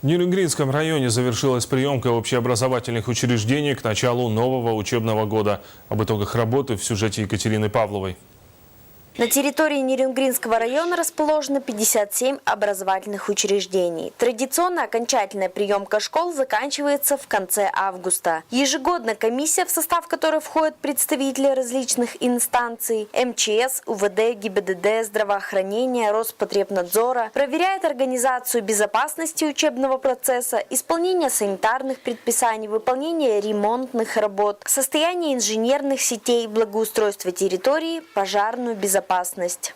В Нерюнгринском районе завершилась приемка общеобразовательных учреждений к началу нового учебного года. Об итогах работы в сюжете Екатерины Павловой. На территории Нерюнгринского района расположено 57 образовательных учреждений. Традиционно окончательная приемка школ заканчивается в конце августа. Ежегодно комиссия, в состав которой входят представители различных инстанций МЧС, УВД, ГИБДД, здравоохранения, Роспотребнадзора, проверяет организацию безопасности учебного процесса, исполнение санитарных предписаний, выполнение ремонтных работ, состояние инженерных сетей, благоустройство территории, пожарную безопасность.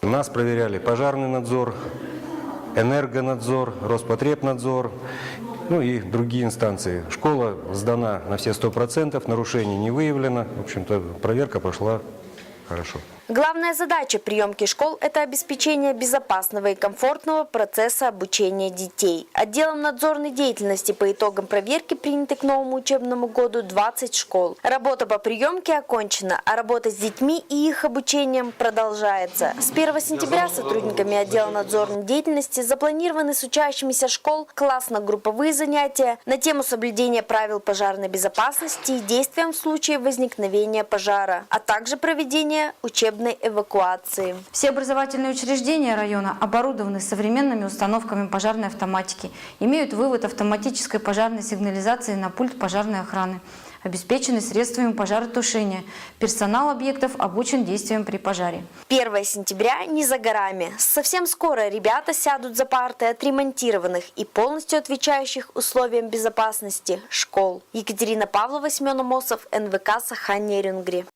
Нас проверяли пожарный надзор, энергонадзор, Роспотребнадзор, и другие инстанции. Школа сдана на все 100%, нарушений не выявлено. В общем-то, проверка прошла хорошо. Главная задача приемки школ – это обеспечение безопасного и комфортного процесса обучения детей. Отделом надзорной деятельности по итогам проверки приняты к новому учебному году 20 школ. Работа по приемке окончена, а работа с детьми и их обучением продолжается. С 1 сентября сотрудниками отдела надзорной деятельности запланированы с учащимися школ классно-групповые занятия на тему соблюдения правил пожарной безопасности и действиям в случае возникновения пожара, а также проведения учебной эвакуации. Все образовательные учреждения района оборудованы современными установками пожарной автоматики, имеют вывод автоматической пожарной сигнализации на пульт пожарной охраны, обеспечены средствами пожаротушения. Персонал объектов обучен действиям при пожаре. 1 сентября не за горами. Совсем скоро ребята сядут за парты отремонтированных и полностью отвечающих условиям безопасности школ. Екатерина Павлова, Семен Амосов, НВК Саха-Нерюнгри.